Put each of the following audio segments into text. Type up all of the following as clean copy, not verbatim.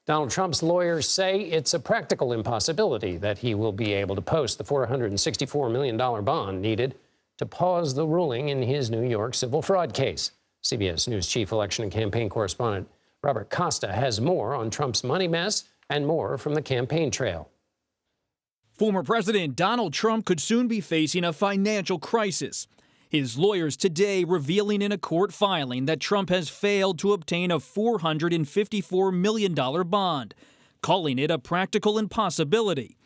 Donald Trump's lawyers say it's a practical impossibility that he will be able to post the $464 million bond needed to pause the ruling in his New York civil fraud case. CBS News chief election and campaign correspondent Robert Costa has more on Trump's money mess and more from the campaign trail. Former President Donald Trump could soon be facing a financial crisis. His lawyers today revealing in a court filing that Trump has failed to obtain a $454 million bond, calling it a practical impossibility.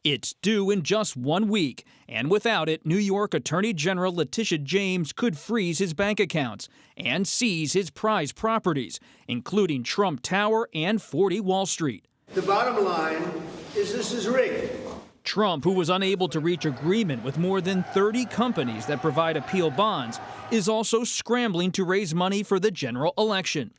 It's due in just 1 week, and without it, New York Attorney General Letitia James could freeze his bank accounts and seize his prized properties, including Trump Tower and 40 Wall Street. The bottom line is this is rigged. Trump, who was unable to reach agreement with more than 30 companies that provide appeal bonds, is also scrambling to raise money for the general election.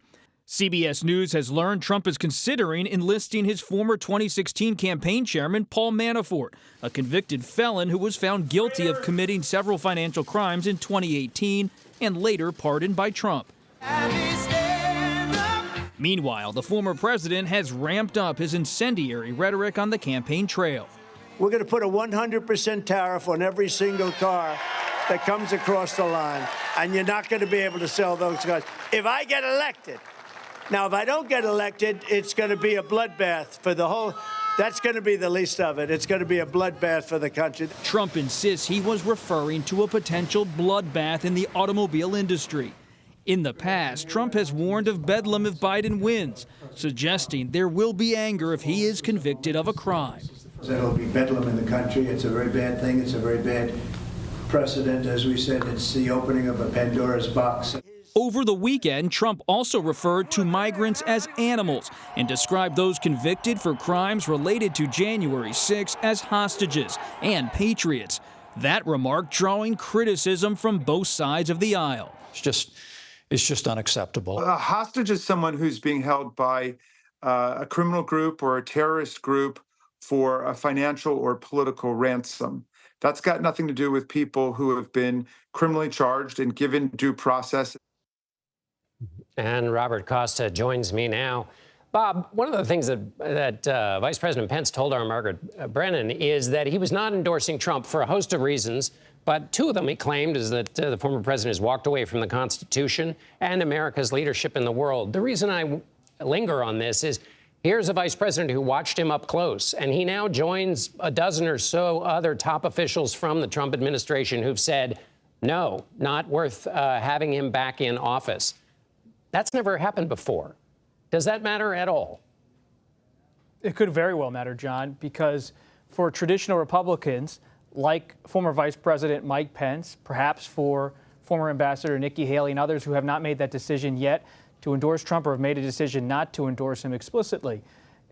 CBS News has learned Trump is considering enlisting his former 2016 campaign chairman, Paul Manafort, a convicted felon who was found guilty of committing several financial crimes in 2018 and later pardoned by Trump. Meanwhile, the former president has ramped up his incendiary rhetoric on the campaign trail. We're going to put a 100% tariff on every single car that comes across the line, and you're not going to be able to sell those cars if I get elected. Now, if I don't get elected, it's going to be a bloodbath for the whole. That's going to be the least of it. It's going to be a bloodbath for the country. Trump insists he was referring to a potential bloodbath in the automobile industry. In the past, Trump has warned of bedlam if Biden wins, suggesting there will be anger if he is convicted of a crime. It'll be bedlam in the country. It's a very bad thing. It's a very bad precedent. As we said, it's the opening of a Pandora's box. Over the weekend, Trump also referred to migrants as animals and described those convicted for crimes related to January 6 as hostages and patriots. That remark drawing criticism from both sides of the aisle. It's just unacceptable. A hostage is someone who's being held by a criminal group or a terrorist group for a financial or political ransom. That's got nothing to do with people who have been criminally charged and given due process. And Robert Costa joins me now. Bob, one of the things that Vice President Pence told our Margaret Brennan is that he was not endorsing Trump for a host of reasons, but two of them he claimed is that the former president has walked away from the Constitution and America's leadership in the world. The reason I linger on this is here's a vice president who watched him up close, and he now joins a dozen or so other top officials from the Trump administration who've said, no, not worth having him back in office. That's never happened before. Does that matter at all? It could very well matter, John, because for traditional Republicans, like former Vice President Mike Pence, perhaps for former Ambassador Nikki Haley and others who have not made that decision yet to endorse Trump or have made a decision not to endorse him explicitly,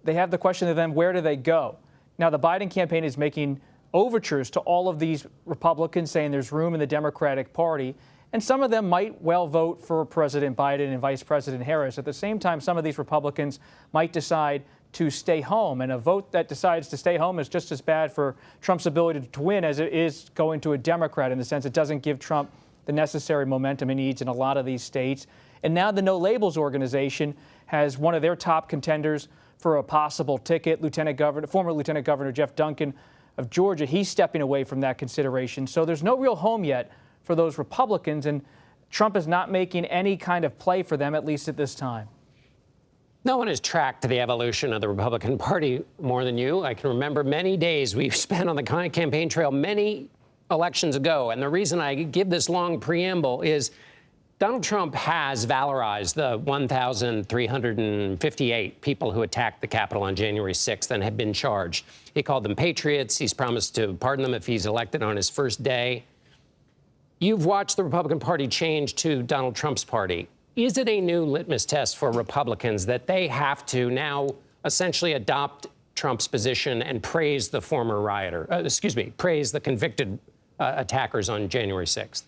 they have the question of them, where do they go? Now, the Biden campaign is making overtures to all of these Republicans, saying there's room in the Democratic Party, and some of them might well vote for President Biden and Vice President Harris. At the same time, some of these Republicans might decide to stay home, and a vote that decides to stay home is just as bad for Trump's ability to win as it is going to a Democrat, in the sense it doesn't give Trump the necessary momentum he needs in a lot of these states. And now the No Labels organization has one of their top contenders for a possible ticket, former Lieutenant Governor Jeff Duncan of Georgia. He's stepping away from that consideration. So there's no real home yet for those Republicans, and Trump is not making any kind of play for them, at least at this time. No one has tracked the evolution of the Republican Party more than you. I can remember many days we've spent on the campaign trail many elections ago. And the reason I give this long preamble is Donald Trump has valorized the 1,358 people who attacked the Capitol on January 6th and have been charged. He called them patriots. He's promised to pardon them if he's elected on his first day. You've watched the Republican Party change to Donald Trump's party. Is it a new litmus test for Republicans that they have to now essentially adopt Trump's position and praise the former rioter, praise the convicted attackers on January 6th?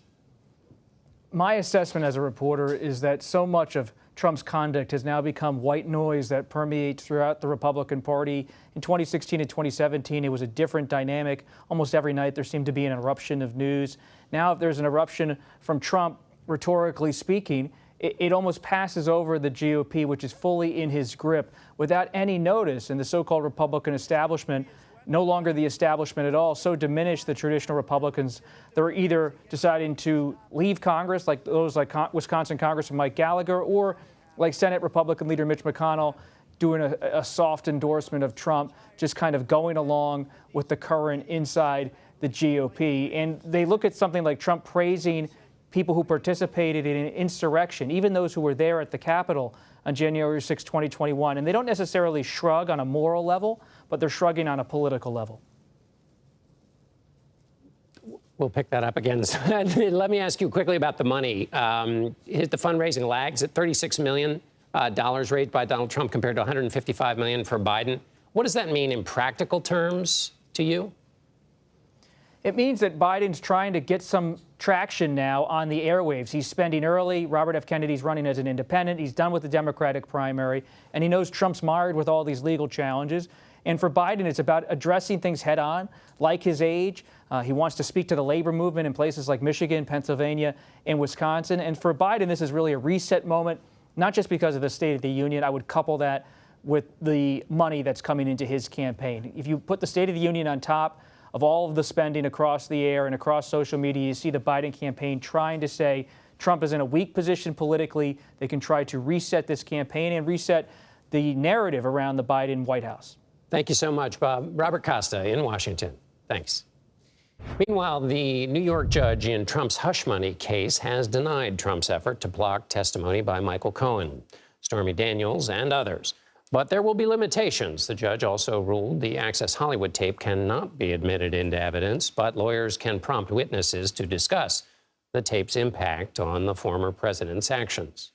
My assessment as a reporter is that so much of Trump's conduct has now become white noise that permeates throughout the Republican Party. In 2016 and 2017, it was a different dynamic. Almost every night there seemed to be an eruption of news. Now, if there's an eruption from Trump, rhetorically speaking, it almost passes over the GOP, which is fully in his grip, without any notice. And the so-called Republican establishment, no longer the establishment at all, so diminished the traditional Republicans that were either deciding to leave Congress, like those like Wisconsin Congressman Mike Gallagher, or like Senate Republican leader Mitch McConnell, doing a soft endorsement of Trump, just kind of going along with the current inside the GOP. And they look at something like Trump praising people who participated in an insurrection, even those who were there at the Capitol on January 6, 2021. And they don't necessarily shrug on a moral level, but they're shrugging on a political level. We'll pick that up again. Let me ask you quickly about the money. The fundraising lags at $36 million raised by Donald Trump compared to $155 million for Biden. What does that mean in practical terms to you? It means that Biden's trying to get some traction now on the airwaves. He's spending early. Robert F. Kennedy's running as an independent. He's done with the Democratic primary, and he knows Trump's mired with all these legal challenges. And for Biden, it's about addressing things head on, like his age. He wants to speak to the labor movement in places like Michigan, Pennsylvania, and Wisconsin. And for Biden, this is really a reset moment, not just because of the State of the Union. I would couple that with the money that's coming into his campaign. If you put the State of the Union on top of all of the spending across the air and across social media, you see the Biden campaign trying to say Trump is in a weak position politically. They can try to reset this campaign and reset the narrative around the Biden White House. Thank you so much, Bob. Robert Costa in Washington. Thanks. Meanwhile, the New York judge in Trump's hush money case has denied Trump's effort to block testimony by Michael Cohen, Stormy Daniels, and others. But there will be limitations. The judge also ruled the Access Hollywood tape cannot be admitted into evidence, but lawyers can prompt witnesses to discuss the tape's impact on the former president's actions.